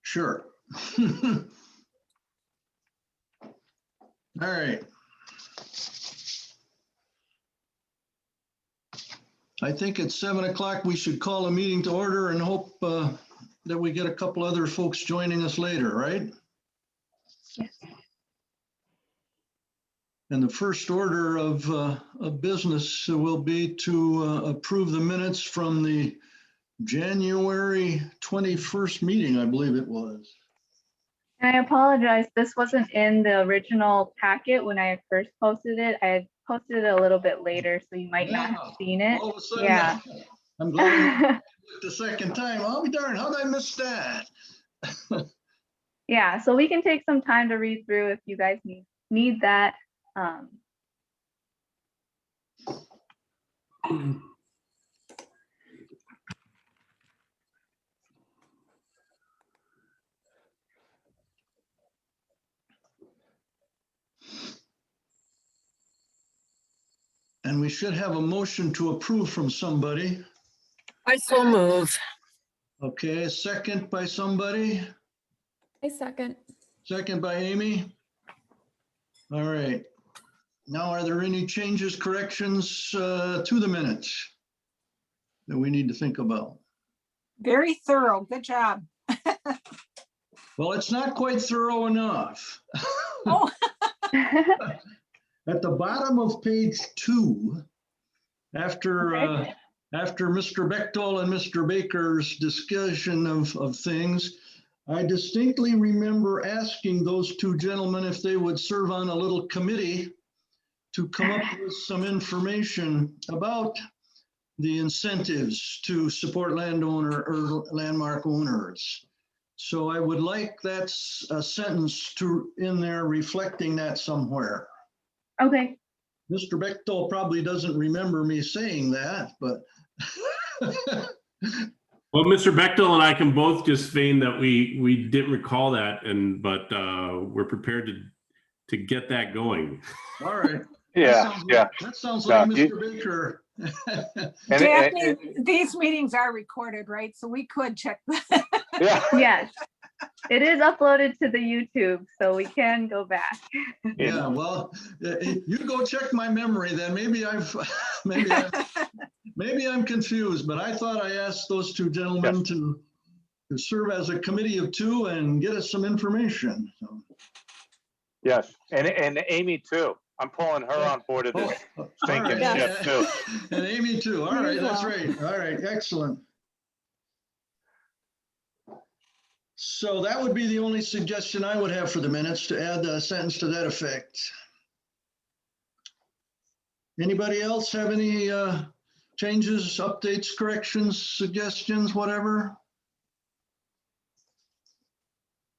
Sure. All right. I think at 7 o'clock, we should call a meeting to order and hope that we get a couple other folks joining us later, right? Yes. And the first order of business will be to approve the minutes from the January 21st meeting, I believe it was. And I apologize, this wasn't in the original packet when I had first posted it. I had posted it a little bit later, so you might not have seen it. All of a sudden, Yeah. I'm glad I looked the second time. I'll be darned, how did I miss that? Yeah, so we can take some time to read through if you guys need that. And we should have a motion to approve from somebody. I so move. Okay, a second by somebody, I second. second by Amy. All right. Now, are there any changes, corrections to the minutes that we need to think about? Very thorough. Good job. Well, it's not quite thorough enough. Oh, At the bottom of page 2, after Okay. after Mr. Bechtel and Mr. Baker's discussion of things, I distinctly remember asking those two gentlemen if they would serve on a little committee to come up with some information about the incentives to support landowner or landmark owners. So I would like that sentence in there reflecting that somewhere. Okay, Mr. Bechtel probably doesn't remember me saying that, but Well, Mr. Bechtel and I can both just feign that we didn't recall that, but we're prepared to get that going. all right. Yeah, yeah. That sounds like Yeah, Mr. Baker. And Daphne, these meetings are recorded, right? So we could check. yeah, yes. It is uploaded to the YouTube, so we can go back. Yeah, well, you go check my memory then. Maybe I'm confused, but I thought I asked those two gentlemen Yes. to serve as a committee of two and get us some information. So, yes. And Amy too. I'm pulling her on board of this all sinking right. ship too. And Amy too. All right, that's Well. right. All right, excellent. So that would be the only suggestion I would have for the minutes, to add a sentence to that effect. Anybody else have any changes, updates, corrections, suggestions, whatever?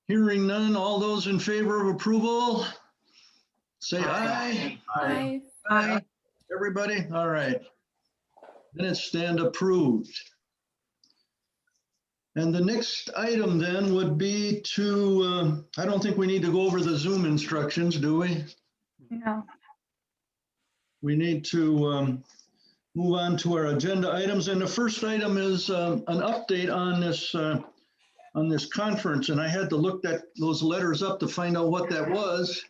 Hearing none, all those in favor of approval, say aye. Aye. Aye. Everybody, all right. Minutes stand approved. And the next item then would be to, I don't think we need to go over the Zoom instructions, do we? No. We need to move on to our agenda items. And the first item is an update on this conference. And I had to look those letters up to find out what that was.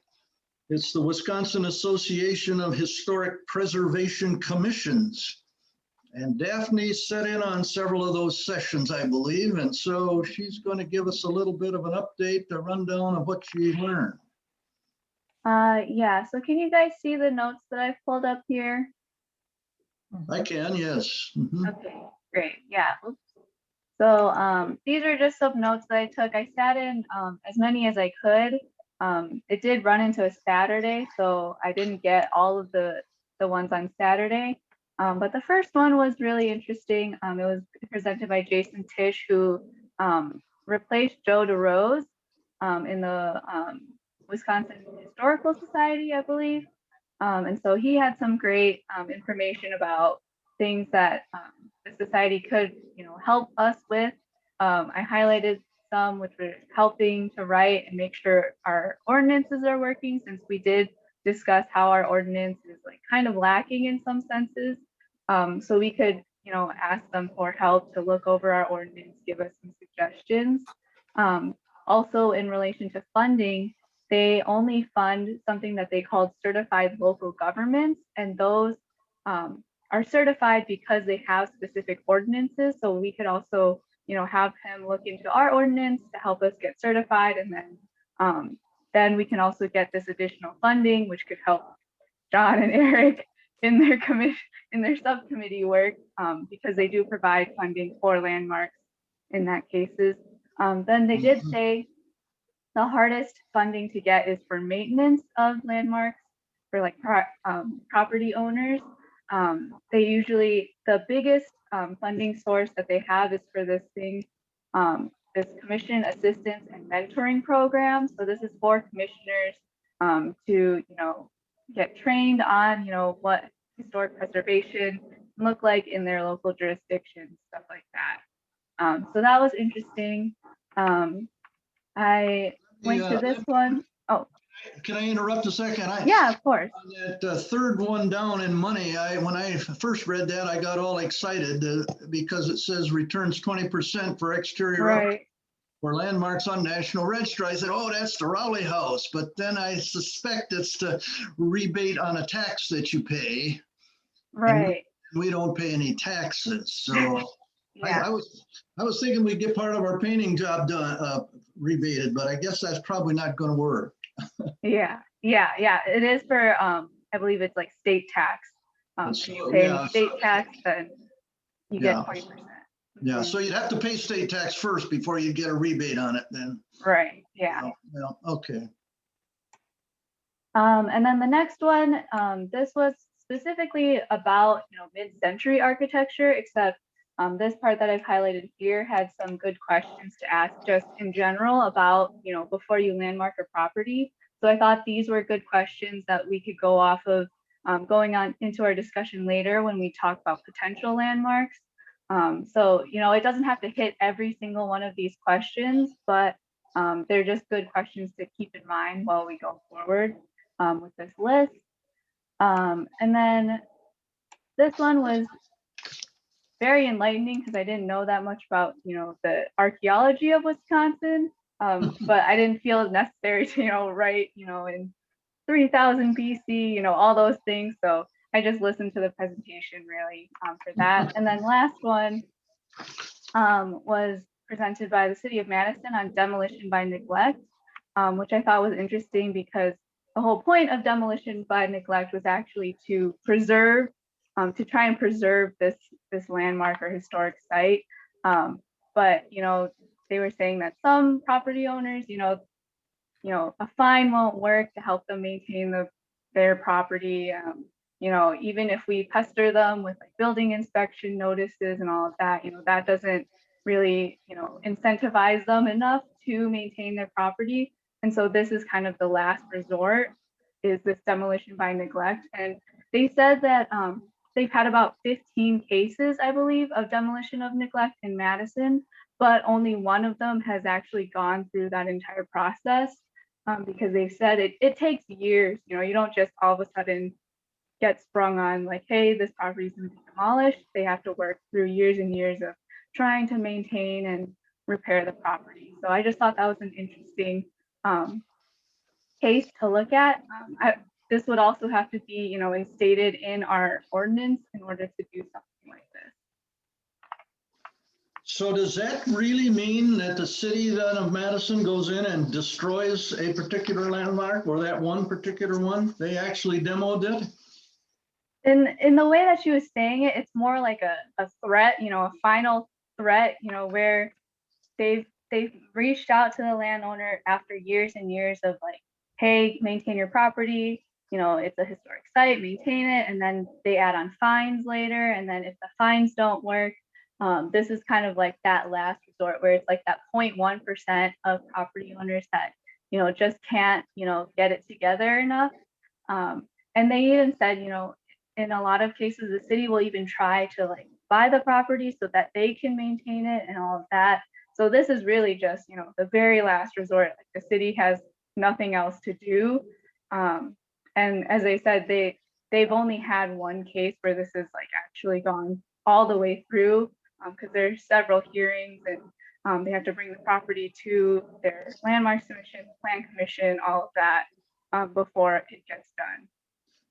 It's the Wisconsin Association of Historic Preservation Commissions. And Daphne sat in on several of those sessions, I believe. And so she's going to give us a little bit of an update, a rundown of what she learned. Yeah, so can you guys see the notes that I've pulled up here? I can, yes. Mhm. Okay, great. Yeah. Oops. So these are just some notes that I took. I sat in as many as I could. It did run into a Saturday, so I didn't get all of the ones on Saturday. But the first one was really interesting. It was presented by Jason Tisch, who replaced Joe DeRose in the Wisconsin Historical Society, I believe. And so he had some great information about things that the society could, help us with. I highlighted some which were helping to write and make sure our ordinances are working, since we did discuss how our ordinance is kind of lacking in some senses. So we could, ask them for help to look over our ordinance, give us some suggestions. also in relation to funding, they only fund something that they called certified local governments, and those are certified because they have specific ordinances. So we could also, have him look into our ordinance to help us get certified, and then we can also get this additional funding, which could help John and Eric in their subcommittee work, because they do provide funding for landmarks in that cases. Then they did say the hardest funding to get is for maintenance of landmarks for like property owners. They usually, the biggest funding source that they have is for this thing, this commission assistance and mentoring program. So this is for commissioners to, get trained on, what historic preservation look like in their local jurisdiction, stuff like that. So that was interesting. I went to this one. Oh, Can I interrupt a second? yeah, of course. On that third one down in money, when I first read that, I got all excited because it says returns 20% for exterior up Right. for landmarks on National Register. I said, oh, that's the Rowley House. But then I suspect it's the rebate on a tax that you pay. Right. We don't pay any taxes. So Yeah. I was thinking we'd get part of our painting job done, rebated, but I guess that's probably not going to work. Yeah. It is for I believe it's like state tax. If you pay state tax, then you get 20%. Yeah, so you'd have to pay state tax first before you get a rebate on it then. Right. Yeah. Well, okay. And then the next one, this was specifically about, mid-century architecture, except this part that I've highlighted here had some good questions to ask just in general about, before you landmark a property. So I thought these were good questions that we could go off of going on into our discussion later when we talk about potential landmarks. So, it doesn't have to hit every single one of these questions, but they're just good questions to keep in mind while we go forward with this list. And then this one was very enlightening because I didn't know that much about, the archaeology of Wisconsin, but I didn't feel it necessary to, write, in 3000 BC, all those things. So I just listened to the presentation really for that. And then last one was presented by the city of Madison on demolition by neglect, which I thought was interesting because the whole point of demolition by neglect was actually to preserve, to try and preserve this landmark or historic site. But, they were saying that some property owners, a fine won't work to help them maintain their property. Even if we pester them with like building inspection notices and all of that, that doesn't really, incentivize them enough to maintain their property. And so this is kind of the last resort, is this demolition by neglect. And they said that they've had about 15 cases, I believe, of demolition of neglect in Madison, but only one of them has actually gone through that entire process. Because they've said it takes years, you don't just all of a sudden get sprung on like, hey, this property is going to be demolished. They have to work through years and years of trying to maintain and repair the property. So I just thought that was an interesting case to look at. This would also have to be, instated in our ordinance in order to do something like this. So does that really mean that the city then of Madison goes in and destroys a particular landmark, or that one particular one? They actually demoed it? In the way that she was saying it, it's more like a threat, a final threat, where they've reached out to the landowner after years and years of like, hey, maintain your property, it's a historic site, maintain it, and then they add on fines later. And then if the fines don't work, this is kind of like that last resort where it's like that 0.1% of property owners that, just can't, get it together enough. And they even said, in a lot of cases, the city will even try to like buy the property so that they can maintain it and all of that. So this is really just, the very last resort. Like the city has nothing else to do. And as I said, they've only had one case where this is like actually gone all the way through, because there's several hearings They have to bring the property to their landmark commission, plan commission, all of that before it gets done.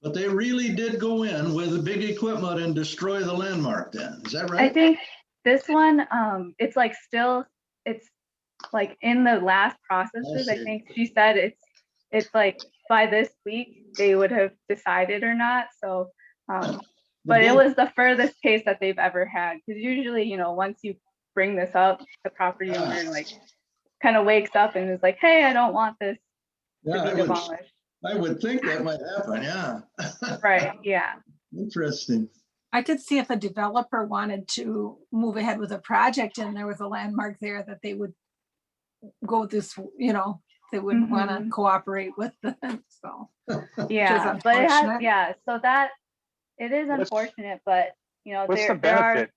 But they really did go in with the big equipment and destroy the landmark then, is that I right? think this one, it's like still, it's like in the last processes. I see. think she said it's like by this week they would have decided or not. So, but it was the furthest case that they've ever had. Because usually, you know, once you bring this up, the property owner like kind of wakes up and is like, hey, I don't want this to Yeah, be demolished. I would think that might happen, yeah. Right, yeah. Interesting. I could see if a developer wanted to move ahead with a project and there was a landmark there that they would go this, you know, they would want to cooperate with them, so. Yeah, but it has, unfortunate. yeah, so that, it is What's- unfortunate, but you know, What's the there are, benefit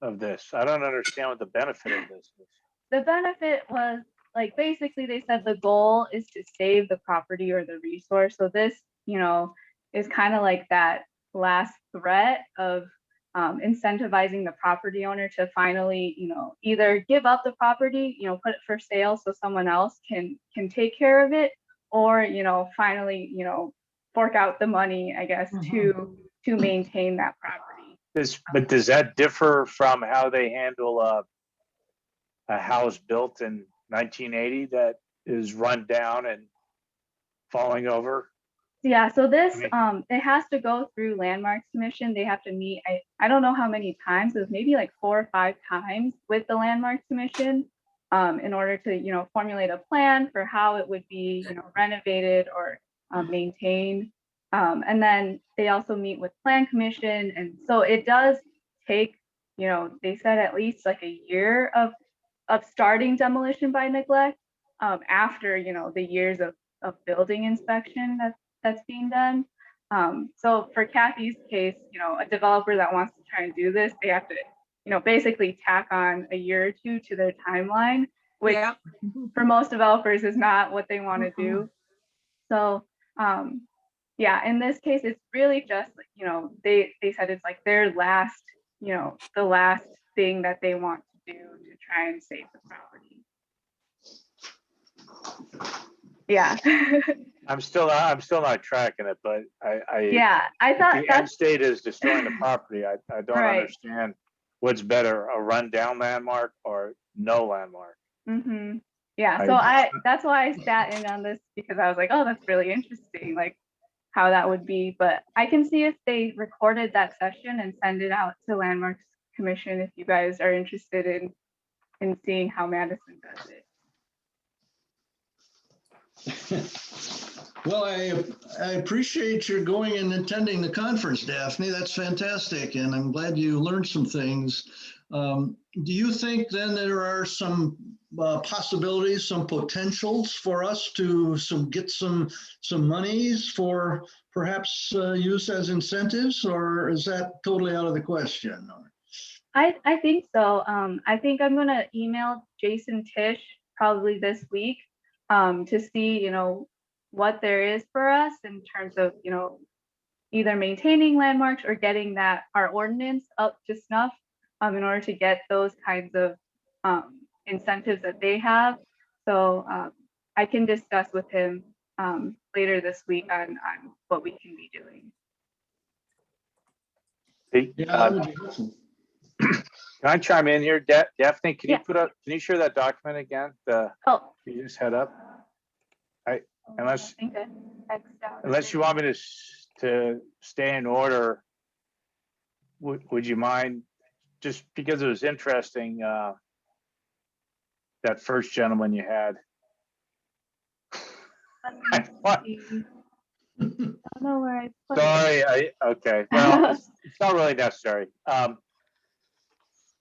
of this? I don't understand what the benefit of this is. the benefit was like basically they said the goal is to save the property or the resource. So this, you know, is kind of like that last threat of incentivizing the property owner to finally, you know, either give up the property, you know, put it for sale so someone else can take care of it, or, you know, finally, you know, fork out the money, I guess, to maintain that property. But does that differ from how they handle a house built in 1980 that is run down and falling over? Yeah, so this, I it has to go through Landmarks Commission. They have to meet, I don't know how many times, it was maybe like 4 or 5 times with the Landmarks Commission in order to, you know, formulate a plan for how it would be, you know, renovated or maintained. And then they also meet with Plan Commission. And so it does take, you know, they said at least like a year of starting demolition by neglect after, you know, the years of building inspection that's being done. So for Kathy's case, you know, a developer that wants to try and do this, they have to, you know, basically tack on a year or 2 to their timeline, which Yeah. for most developers is not what they want to do. So yeah, in this case, it's really just, you know, they said it's like their last, you know, the last thing that they want to do to try and save the property. Yeah. I'm still not tracking it, but Yeah, I thought the end that's state is destroying the property. I don't Right. understand what's better, a rundown landmark or no landmark. Yeah, so that's why I sat in on this, because I was like, oh, that's really interesting, like how that would be. But I can see if they recorded that session and send it out to Landmarks Commission if you guys are interested in seeing how Madison does it. Well, I appreciate your going and attending the conference, Daphne. That's fantastic, and I'm glad you learned some things. Do you think then there are some possibilities, some potentials for us to get some monies for perhaps use as incentives, or is that totally out of the question? I think so. I think I'm gonna email Jason Tisch probably this week to see, you know, what there is for us in terms of, you know, either maintaining landmarks or getting our ordinance up to snuff in order to get those kinds of incentives that they have. So I can discuss with him later this week on what we can be doing. Hey, Yeah, that would be helpful. Can I chime in here? Daphne, can Yeah. can you share that document again? Oh, You just had up? Unless- I think I X'd out. Unless you want me to stay in order, would you mind, just because it was interesting, that first gentleman you had? I don't know where I put it. Sorry, okay, well, it's not really necessary.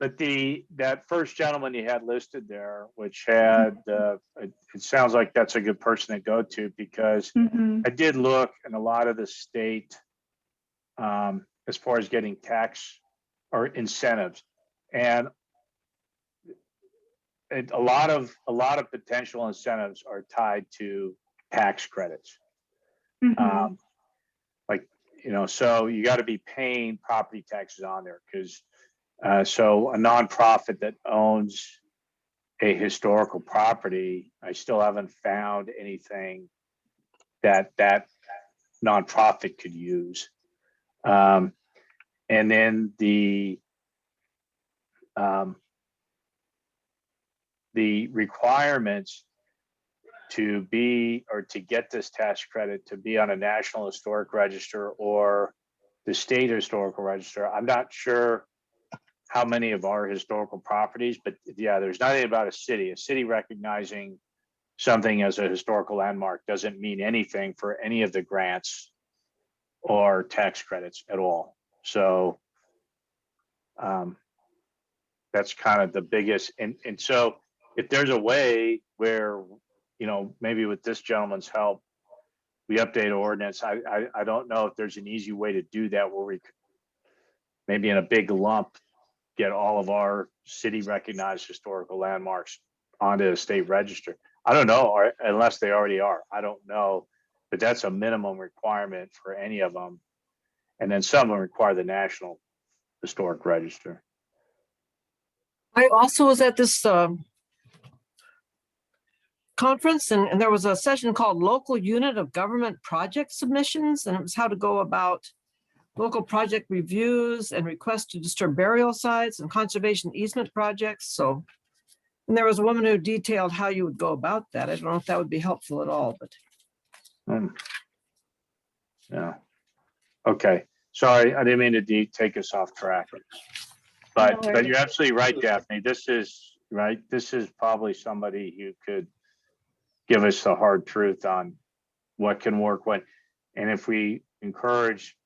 But that first gentleman you had listed there, which had, it sounds like that's a good person to go to, because I did look in a lot of the state, as far as getting tax or incentives, and a lot of potential incentives are tied to tax credits. Like, you know, so you got to be paying property taxes on there, because so a nonprofit that owns a historical property, I still haven't found anything that nonprofit could use. And then the requirements to be, or to get this tax credit, to be on a National Historic Register or the State Historical Register. I'm not sure how many of our historical properties, but yeah, there's nothing about a city recognizing something as a historical landmark doesn't mean anything for any of the grants or tax credits at all. So that's kind of the biggest. And so if there's a way where, you know, maybe with this gentleman's help, we update ordinance. I don't know if there's an easy way to do that where we could maybe in a big lump get all of our city recognized historical landmarks onto the state register. I don't know, or unless they already are. I don't know, but that's a minimum requirement for any of them. And then some will require the National Historic Register. I also was at this conference and there was a session called Local Unit of Government Project Submissions, and it was how to go about local project reviews and requests to disturb burial sites and conservation easement projects. So, and there was a woman who detailed how you would go about that. I don't know if that would be helpful at all, but. Yeah. Okay. Sorry, I didn't mean to take us off track. But you're absolutely right, Daphne. This is right. This is probably somebody who could give us the hard truth on what can work when. And if we encourage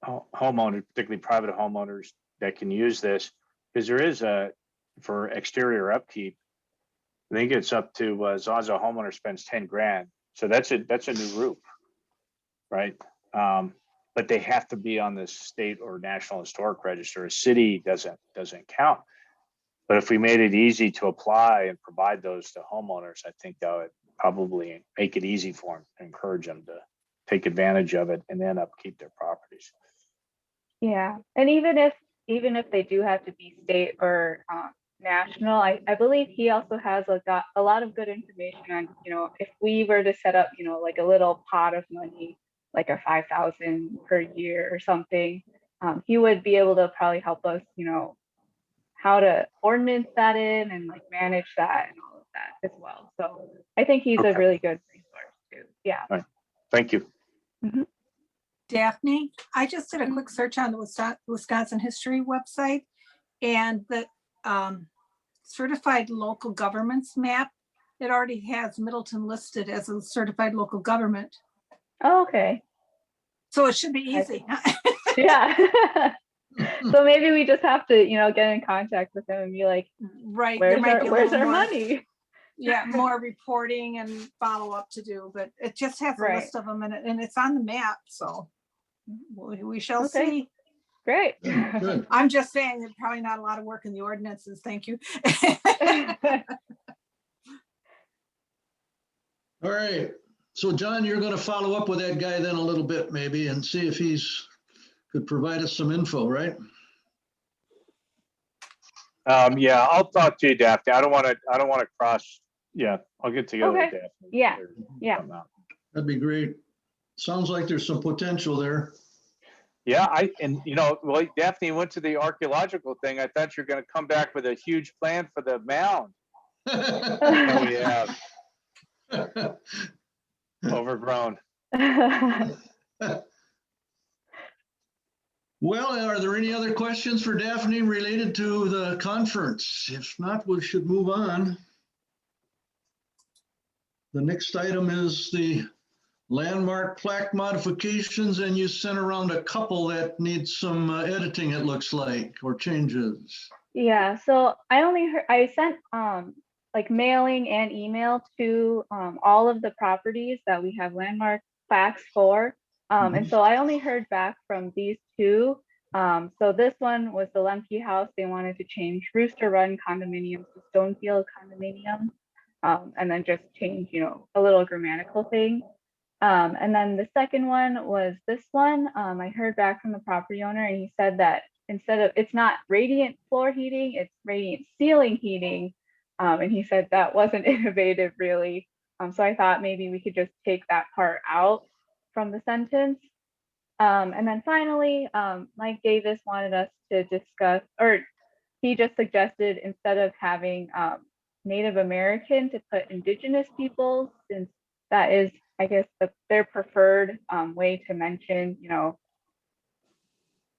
homeowners, particularly private homeowners that can use this, because there is for exterior upkeep, I think it's up to as long as a homeowner spends 10 grand. So that's a new roof, right? But they have to be on the state or National Historic Register. A city doesn't count. But if we made it easy to apply and provide those to homeowners, I think that would probably make it easy for them, encourage them to take advantage of it and then upkeep their properties. Yeah, and even if they do have to be state or national, I believe he also has got a lot of good information on, you know, if we were to set up, you know, like a little pot of money, like a 5,000 per year or something, he would be able to probably help us, you know, how to ordinance that in and like manage that and all of that as well. So I think he's a really good resource too. Yeah. All right. Thank you. Mm-hmm. Daphne, I just did a quick search on the Wisconsin History website, and the certified local governments map, it already has Middleton listed as a certified local government. Oh, okay. So it should be easy. Yeah. So maybe we just have to, you know, get in contact with him and be like, right. Where's our money? Yeah, more reporting and follow up to do, but it just has a list of them and it's on the map. So we shall see. Great. Good. I'm just saying there's probably not a lot of work in the ordinances. Thank you. All right. So John, you're going to follow up with that guy then a little bit maybe and see if he's could provide us some info, right? Yeah, I'll talk to you, Daphne. I don't want to cross. Yeah, I'll get together with Daphne. Yeah. Yeah. That'd be great. Sounds like there's some potential there. Yeah, well, Daphne went to the archaeological thing. I thought you're going to come back with a huge plan for the mound that we have. Overgrown. Well, are there any other questions for Daphne related to the conference? If not, we should move on. The next item is the landmark plaque modifications, and you sent around a couple that need some editing, it looks like, or changes. Yeah, so I sent like mailing and email to all of the properties that we have landmark plaques for. And so I only heard back from these two. So this one was the Lemke House. They wanted to change Rooster Run condominium to Stonefield condominium, and then just change, you know, a little grammatical thing. And then the second one was this one. I heard back from the property owner, and he said that it's not radiant floor heating, it's radiant ceiling heating. And he said that wasn't innovative really. So I thought maybe we could just take that part out from the sentence. And then finally, Mike Davis wanted us to discuss, or he just suggested instead of having Native American to put Indigenous peoples, since that is, I guess, their preferred way to mention, you know.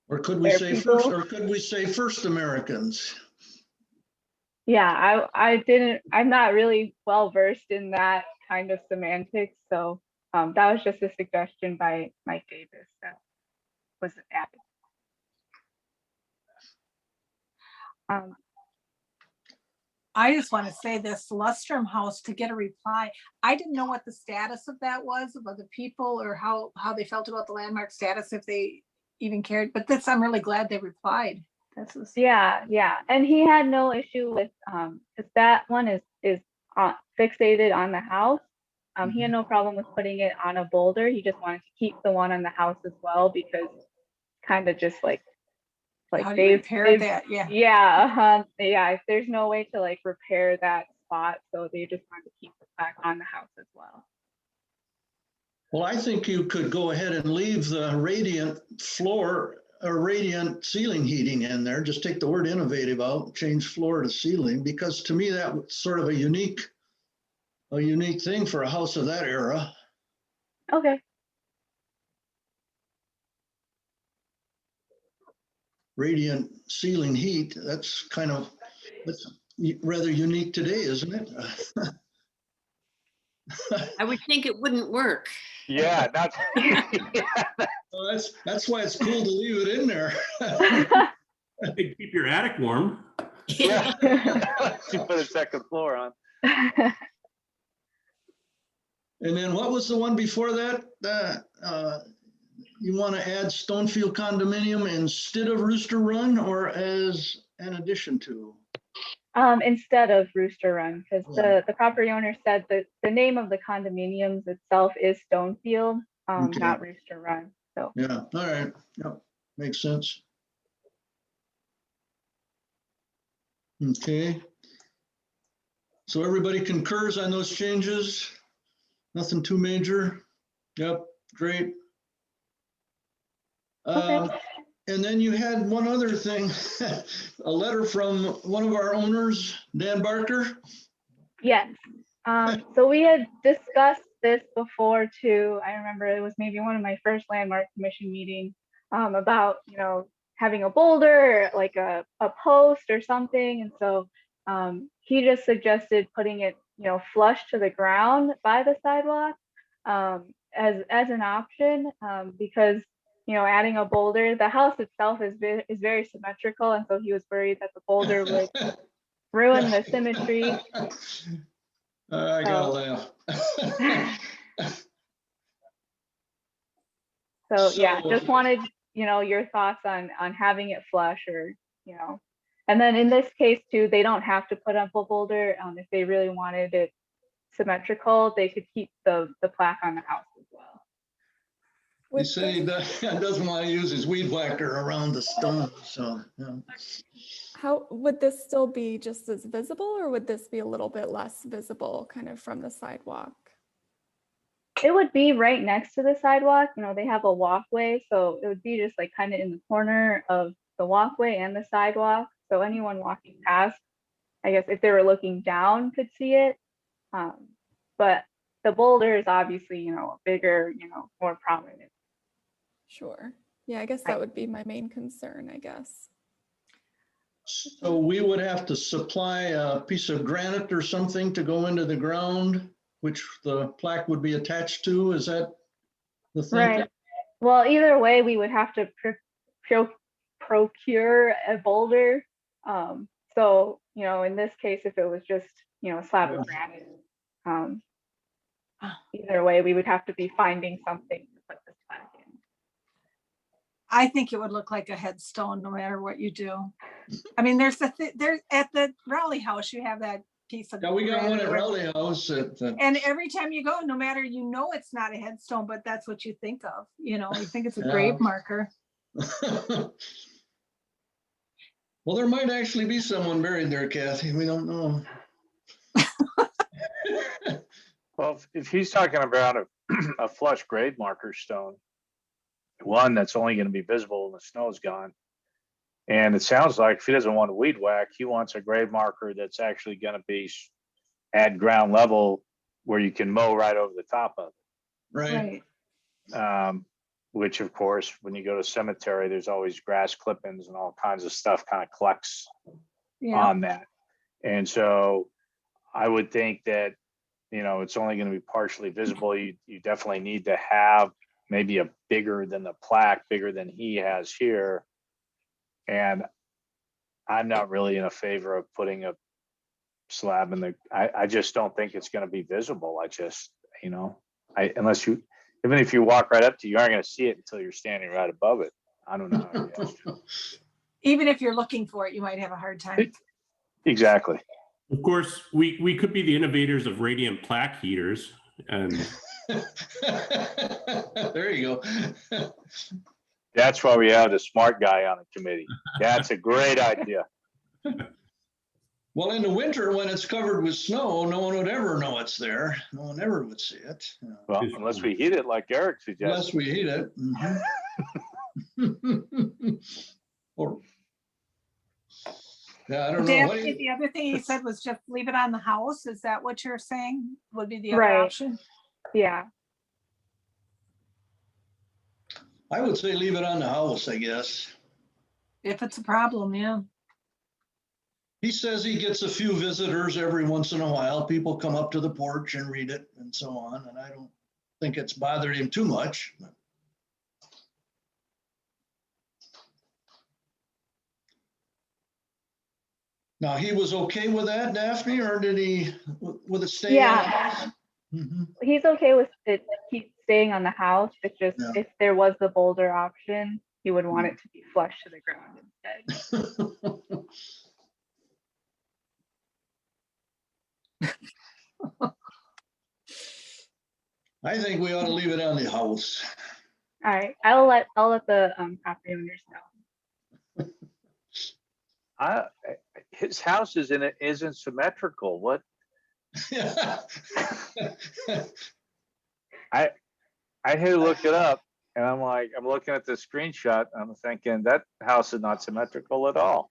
Or could we Their say people. first, or could we say first Americans? Yeah, I'm not really well versed in that kind of semantics. So that was just a suggestion by Mike Davis that was added. I just want to say this Lustrum House, to get a reply. I didn't know what the status of that was, of the people, or how they felt about the landmark status, if they even cared. But this, I'm really glad they replied. Yeah. And he had no issue with, because that one is fixated on the house. He had no problem with putting it on a boulder. He just wanted to keep the one on the house as well, because kind of just like how do you repair that? Yeah. There's no way to like repair that spot, so they just wanted to keep the plaque on the house as well. Well, I think you could go ahead and leave the radiant floor or radiant ceiling heating in there. Just take the word innovative out, change floor to ceiling, because to me that was sort of a unique thing for a house of that era. Okay. Radiant ceiling heat, that's rather unique today, isn't it? I would think it wouldn't work. Yeah, that's, Well, that's why it's cool to leave it in there. Keep your attic warm. yeah. You put a second floor on. And then what was the one before that? You want to add Stonefield condominium instead of Rooster Run, or as an addition to? Instead of Rooster Run, because the property owner said that the name of the condominiums itself is Stonefield, Okay. not Rooster Run. So Yeah, all right. Yep, makes sense. Okay. So everybody concurs on those changes? Nothing too major? Yep, great. Okay. And then you had one other thing, a letter from one of our owners, Dan Barker. Yes. So we had discussed this before too. I remember it was maybe one of my first landmark commission meetings about, you know, having a boulder, like a post or something. And so he just suggested putting it, you know, flush to the ground by the sidewalk as an option, because, you know, adding a boulder, the house itself is very symmetrical, and so he was worried that the boulder would ruin the symmetry. I gotta laugh. So yeah, just wanted, you know, your thoughts on having it flush, or, you know, and then in this case too, they don't have to put up a boulder. If they really wanted it symmetrical, they could keep the plaque on the house as well. He said he doesn't want to use his weed whacker around the stone, so, yeah. How would this still be just as visible, or would this be a little bit less visible kind of from the sidewalk? It would be right next to the sidewalk. You know, they have a walkway, so it would be just like kind of in the corner of the walkway and the sidewalk. So anyone walking past, I guess if they were looking down, could see it. But the boulder is obviously, you know, bigger, you know, more prominent. Sure. Yeah, I guess that would be my main concern, I guess. So we would have to supply a piece of granite or something to go into the ground, which the plaque would be attached to. Is that the thing? Right. Well, either way, we would have to procure a boulder. So, you know, in this case, if it was just, you know, a slab of granite, either way, we would have to be finding something to put this plaque in. I think it would look like a headstone no matter what you do. I mean, there's at the Rowley House, you have that piece of. Yeah, we got one at granite. Rowley House. And every time you go, no matter, you know, it's not a headstone, but that's what you think of. You know, you think it's a grave marker. Well, there might actually be someone buried there, Kathy. We don't know. Well, if he's talking about a flush grade marker stone, one that's only going to be visible when the snow's gone. And it sounds like if he doesn't want a weed whack, he wants a grade marker that's actually going to be at ground level where you can mow right over the top of Right. it. Which of course, when you go to cemetery, there's always grass clippings and all kinds of stuff kind of collects Yeah, on that. And so I would think that, it's only going to be partially visible. You definitely need to have maybe a bigger than the plaque, bigger than he has here. And I'm not really in a favor of putting a slab in I just don't think it's going to be visible. Unless even if you walk right up to, you aren't going to see it until you're standing right above it. I don't know how you guys do. even if you're looking for it, you might have a hard time. Exactly. Of course, we could be the innovators of radiant plaque heaters, and There you go. That's why we have the smart guy on the committee. That's a great idea. Well, in the winter, when it's covered with snow, no one would ever know it's there. No one ever would see it. Well, unless we heat it like Eric Unless suggested. we heat it. Mhm. Or, yeah, I don't know. What do Daphne, you- the other thing he said was just leave it on the house. Is that what you're saying would be the other Right. option? Yeah. I would say leave it on the house, I guess. If it's a problem, yeah. He says he gets a few visitors every once in a while. People come up to the porch and read it and so on. And I don't think it's bothered him too much. Now, he was okay with that, Daphne, or did he, with it staying? on the Yeah. house? Mhm. He's okay with it keep staying on the house. It's just Yeah. if there was the boulder option, he would want it to be flush to the ground instead. I think we ought to leave it on the house. All right, I'll let the property owners know. His house isn't symmetrical. What? I had to look it up, and I'm looking at the screenshot. I'm thinking that house is not symmetrical at all.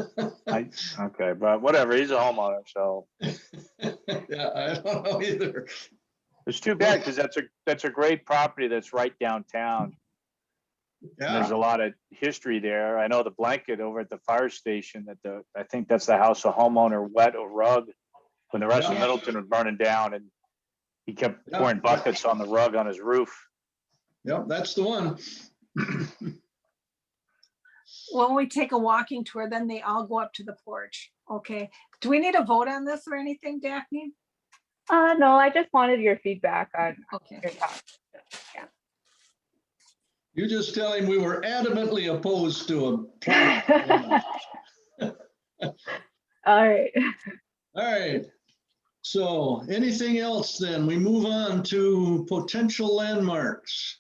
Okay, but whatever. He's a homeowner, so Yeah, I don't know either. it's too bad because that's a great property that's right downtown. And there's a Yeah, lot of history there. I know the blanket over at the fire station I think that's the house a homeowner wet a rug when the rest of Yeah. Middleton was burning down, and he kept Yeah. pouring buckets on the rug on his roof. yep, that's the one. When we take a walking tour, then they all go up to the porch. Okay. Do we need a vote on this or anything, Daphne? No, I just wanted your feedback on Okay. your thoughts. Yeah. You just tell him we were adamantly opposed to a plaque. All right. All right. So anything else then? We move on to potential landmarks.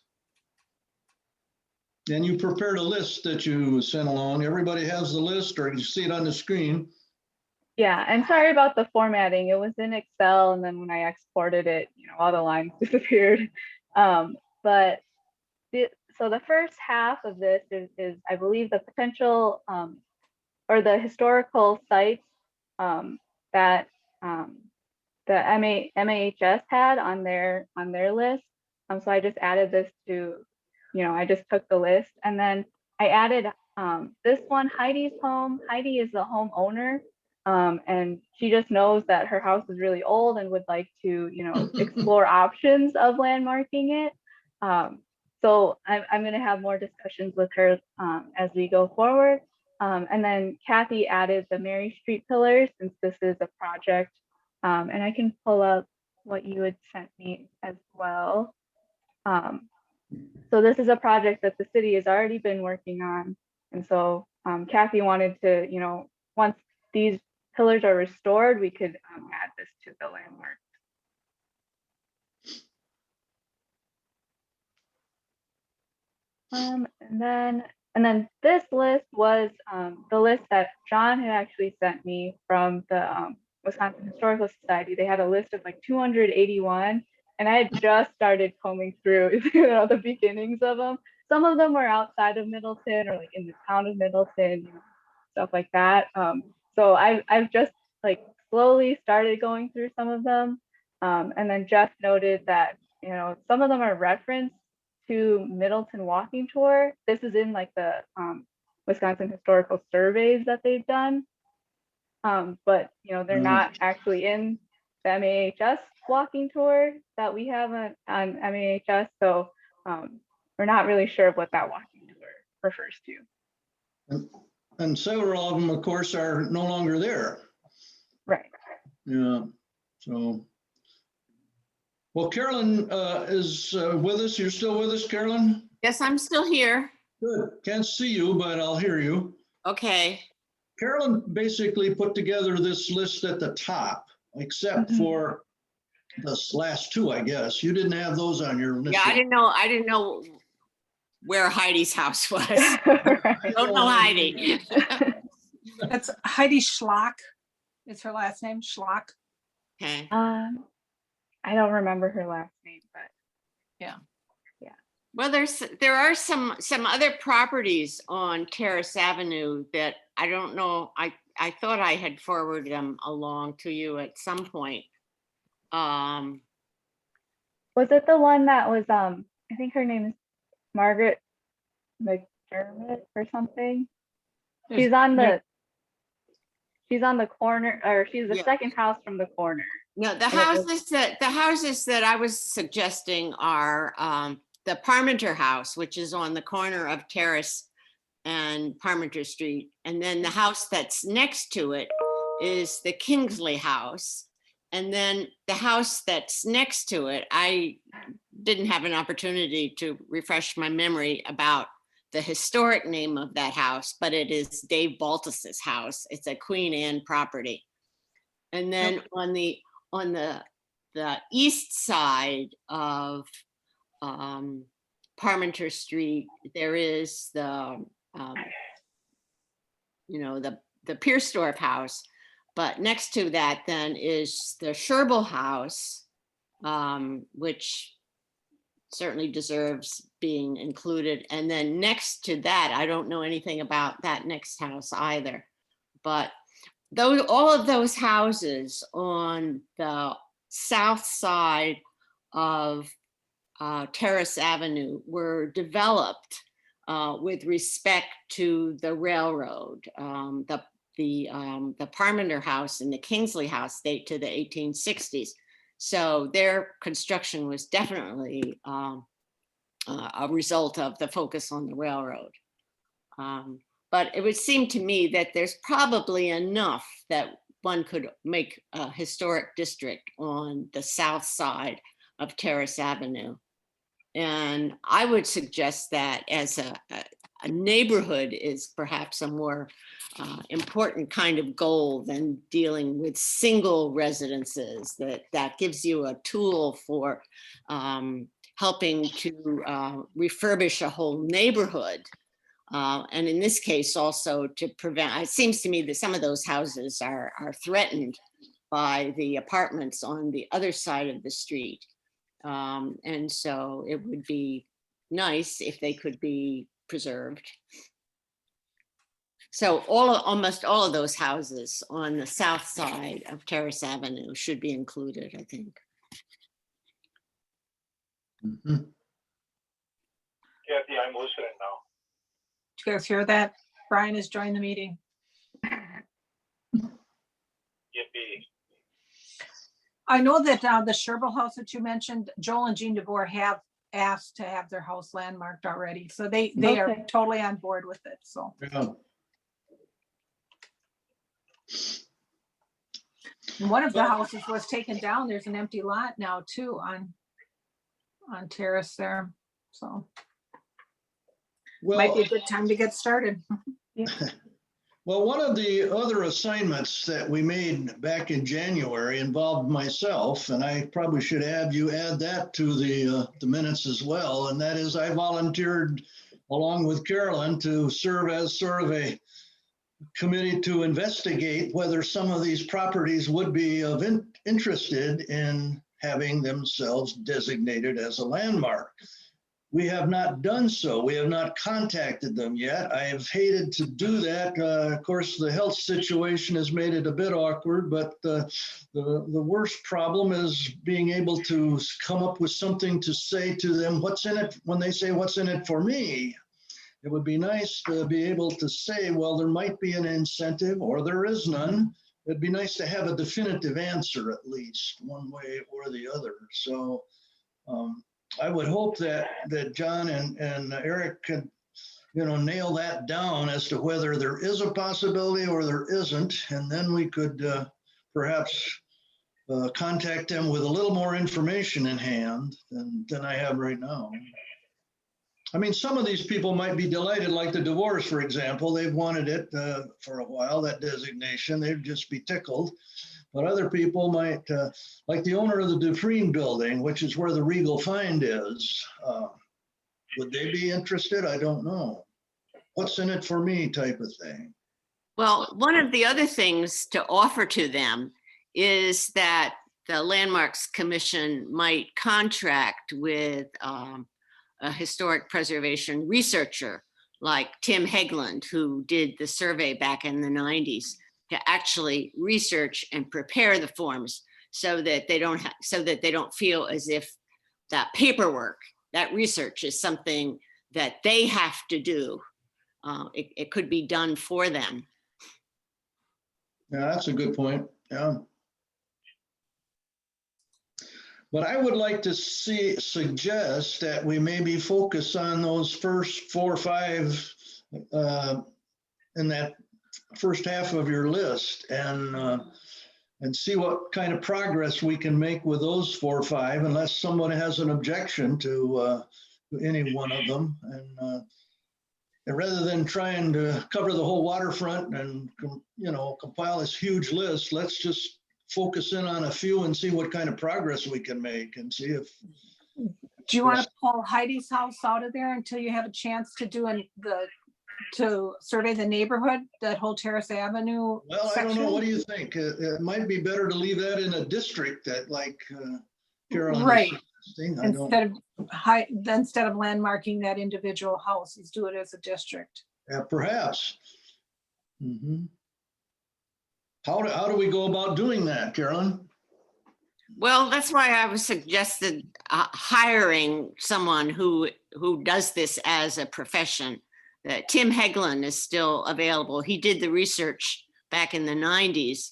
And you prepared a list that you sent along. Everybody has the list, or you see it on the screen. Yeah, and sorry about the formatting. It was in Excel, and then when I exported it, all the lines disappeared. But so the first half of this is I believe, the potential or the historical sites that the MAHS had on their list. So I just added this to, I just took the list, and then I added this one, Heidi's home. Heidi is the homeowner. And she just knows that her house is really old and would like to, explore options of landmarking it. So I'm going to have more discussions with her as we go forward. And then Kathy added the Mary Street pillars, since this is a project. And I can pull up what you had sent me as well. So this is a project that the city has already been working on. And so Kathy wanted to, once these pillars are restored, we could add this to the landmark. And then this list was the list that John had actually sent me from the Wisconsin Historical Society, they had a list of like 281, and I had just started combing through, the beginnings of them. Some of them were outside of Middleton or like in the town of Middleton, stuff like that. So I've just like slowly started going through some of them, and then Jeff noted that some of them are referenced to Middleton walking tour. This is in like the Wisconsin historical surveys that they've done, but they're not actually in the MAHS walking tour that we have on MAHS. So we're not really sure what that walking tour refers to. And several of them, of course, are no longer there. Right. Yeah. So, well, Carolyn is with us. You're still with us, Carolyn? Yes, I'm still here. Good. Can't see you, but I'll hear you. Okay. Carolyn basically put together this list at the top, except for the last two, I guess. You didn't have those on your list. Yeah, I didn't know where Heidi's house was. I don't know Heidi. That's Heidi Schlock. It's her last name, Schlock. Okay. I don't remember her last name, but Well, there are some other properties on Terrace Avenue that I don't know. I thought I had forwarded them along to you at some point. was it the one that was I think her name is Margaret McDermott or something? She's on the corner, or she's the second house from the corner. No, the houses that I was suggesting are the Parmenter House, which is on the corner of Terrace and Parmenter Street. And then the house that's next to it is the Kingsley House. And then the house that's next to it, I didn't have an opportunity to refresh my memory about the historic name of that house, but it is Dave Baltus's house. It's a Queen Anne property. And then on the east side of Parmenter Street, there is the Piersdorf house, but next to that then is the Scherbel house, which certainly deserves being included. And then next to that, I don't know anything about that next house either, but all of those houses on the south side of Terrace Avenue were developed with respect to the railroad. The Parmenter House and the Kingsley House date to the 1860s. So their construction was definitely a result of the focus on the railroad. But it would seem to me that there's probably enough that one could make a historic district on the south side of Terrace Avenue. And I would suggest that as a neighborhood is perhaps a more important kind of goal than dealing with single residences. That gives you a tool for helping to refurbish a whole neighborhood. And in this case also to prevent, it seems to me that some of those houses are threatened by the apartments on the other side of the street. And so it would be nice if they could be preserved. So almost all of those houses on the south side of Terrace Avenue should be included, I think. Kathy, I'm listening now. Did you guys hear that? Brian has joined the meeting. Yippee. I know that the Scherbel house that you mentioned, Joel and Jean DeVore have asked to have their house landmarked already. So they are Okay. totally on board with it, so. Yeah. And one of the houses was taken down. There's an empty lot now too on Terrace there, so. Might be a Well, good time to get started. well, one of the other assignments that we made back in January involved myself, and I probably should have you add that to the minutes as well. And that is I volunteered along with Carolyn to serve as sort of a committee to investigate whether some of these properties would be of interested in having themselves designated as a landmark. We have not done so. We have not contacted them yet. I have hated to do that. Of course, the health situation has made it a bit awkward, but the worst problem is being able to come up with something to say to them, what's in it, when they say, what's in it for me? It would be nice to be able to say, well, there might be an incentive or there is none. It'd be nice to have a definitive answer, at least one way or the other. So I would hope that John and Eric could, nail that down as to whether there is a possibility or there isn't. And then we could perhaps contact them with a little more information in hand than I have right now. I mean, some of these people might be delighted, like the divorce, for example. They've wanted it for a while, that designation. They'd just be tickled. But other people might, like the owner of the Dufresne building, which is where the Regal Find is, would they be interested? I don't know. What's in it for me type of thing. Well, one of the other things to offer to them is that the Landmarks Commission might contract with a historic preservation researcher like Tim Hegland, who did the survey back in the 90s, to actually research and prepare the forms so that they don't feel as if that paperwork, that research is something that they have to do. It could be done for them. Yeah, that's a good point. Yeah. But I would like to suggest that we maybe focus on those first 4 or 5 in that first half of your list and see what kind of progress we can make with those 4 or 5, unless someone has an objection to any one of them. And rather than trying to cover the whole waterfront and compile this huge list, let's just focus in on a few and see what kind of progress we can make and see if. Do you want to pull Heidi's house out of there until you have a chance to do to survey the neighborhood, that whole Terrace Avenue Well, section? I don't know. What do you think? It might be better to leave that in a district that like Carolyn is Right. suggesting. Instead of landmarking that individual house, let's do it as a district. Yeah, perhaps. Mm-hmm. How do we go about doing that, Carolyn? Well, that's why I was suggested hiring someone who does this as a profession. Tim Hegland is still available. He did the research back in the 90s.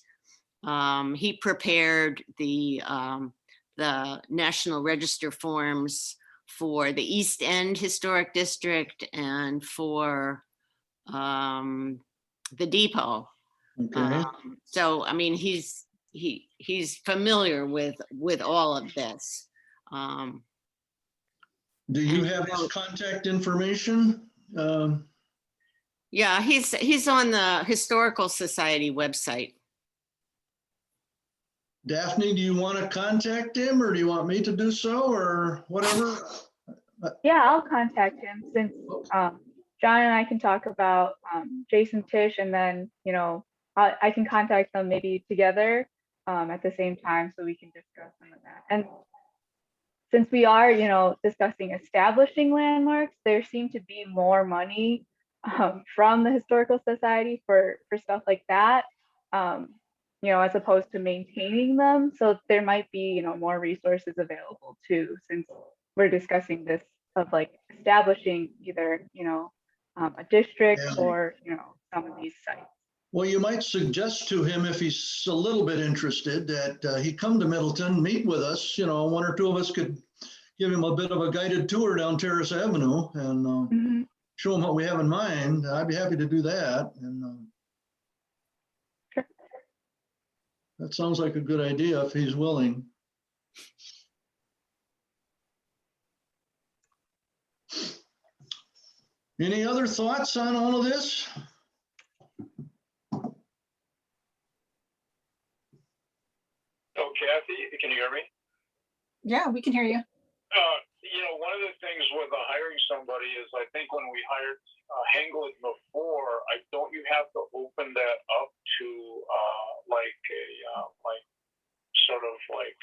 He prepared the National Register forms for the East End Historic District and for the Depot. Okay. So, I mean, he's familiar with all of this. Do you have his contact information? Yeah, he's on the Historical Society website. Daphne, do you want to contact him or do you want me to do so or whatever? Yeah, I'll contact him since John and I can talk about Jason Tisch, and then I can contact them maybe together at the same time so we can discuss some of that. And since we are, discussing establishing landmarks, there seem to be more money from the Historical Society for stuff like that, as opposed to maintaining them. So there might be, more resources available too, since we're discussing this of like establishing either, a district or, some of these sites. Well, you might suggest to him, if he's a little bit interested, that he come to Middleton, meet with us. 1 or 2 of us could give him a bit of a guided tour down Terrace Avenue and show him what we have in mind. I'd be happy to do that. And Sure. That sounds like a good idea if he's willing. Any other thoughts on all of this? Oh, Kathy, can you hear me? Yeah, we can hear you. One of the things with hiring somebody is I think when we hired Henglet before, don't you have to open that up to like a like sort of like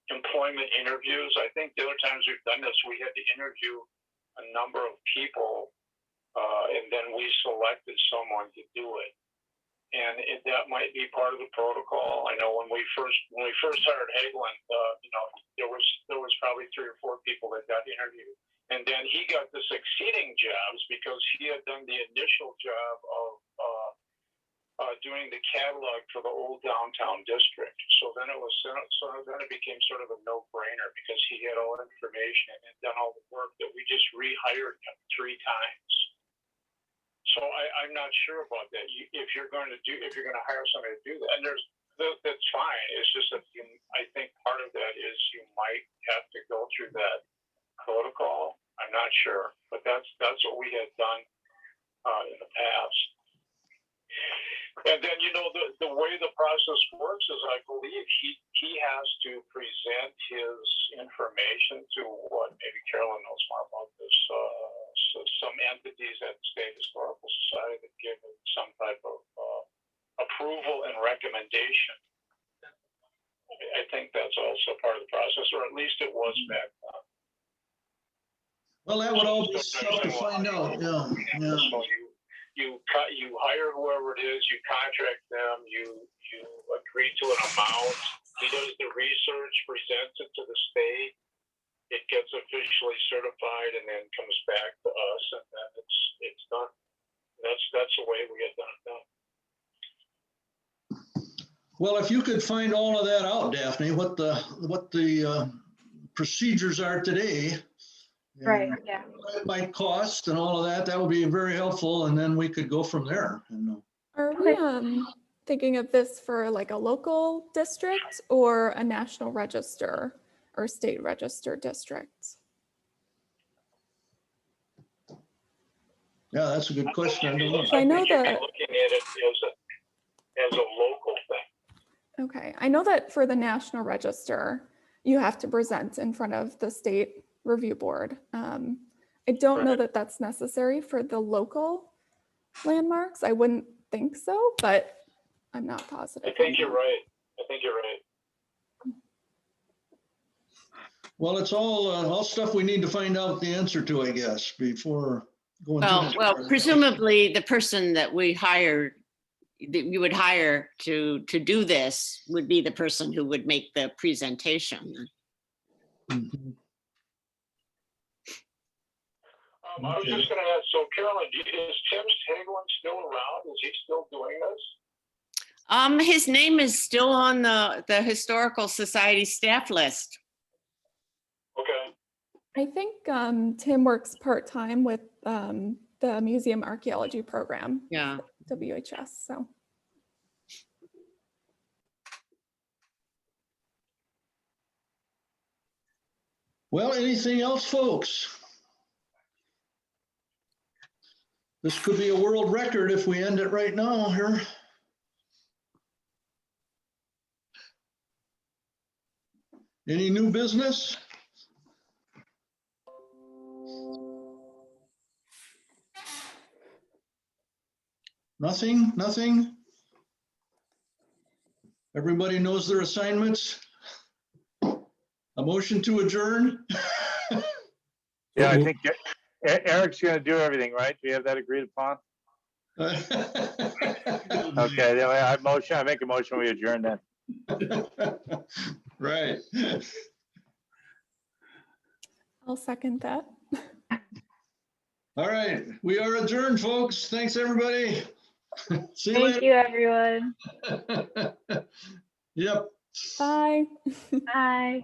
employment interviews. I think the other times we've done this, we had to interview a number of people, and then we selected someone to do it. And that might be part of the protocol. I know when we first hired Hagelin, there was probably 3 or 4 people that got interviewed, and then he got the succeeding jobs because he had done the initial job of doing the catalog for the old downtown district. So then it became sort of a no-brainer because he had all the information and done all the work that we just rehired him 3 times. So I'm not sure about that. If you're going to hire somebody to do that, and that's fine. It's just that I think part of that is you might have to go through that protocol. I'm not sure, but that's what we had done in the past. And then the way the process works is I believe he has to present his information to maybe Carolyn knows more about this. So some entities at the State Historical Society that give him some type of approval and recommendation. I think that's also part of the process, or at least it was back then. Well, that would all be stuff to find out. Yeah. So you hire whoever it is, you contract them, you agree to an amount. He does the research, presents it to the state. It gets officially certified and then comes back to us, and then it's done. That's the way we get done. Well, if you could find all of that out, Daphne, what the procedures are today. Right, yeah. What it might cost and all of that, that would be very helpful, and then we could go from there. Are we thinking of this for like a local district or a national register or state register district? Yeah, that's a good question. I don't know. I know that looking at it as a local thing. Okay, I know that for the National Register, you have to present in front of the State Review Board. I don't know that that's necessary for the local landmarks. I wouldn't think so, but I'm not positive. I think you're right. Well, it's all stuff we need to find out the answer to, I guess, before going too much. Well, further. presumably the person that you would hire to do this would be the person who would make the presentation. Mhm. I was just going to ask, so Carolyn, is Tim Hagelin still around? Is he still doing this? His name is still on the Historical Society staff list. Okay. I think Tim works part-time with the Museum Archaeology Program. Yeah. WHS, so. Well, anything else, folks? This could be a world record if we end it right now here. Any new business? Nothing? Everybody knows their assignments? A motion to adjourn? Yeah, I think Eric's gonna do everything, right? Do we have that agreed upon? Okay, then I make a motion, we adjourn then. Right. I'll second that. All right, we are adjourned, folks. Thanks, everybody. See you Thank you, everyone. later. Yep. Bye. Bye.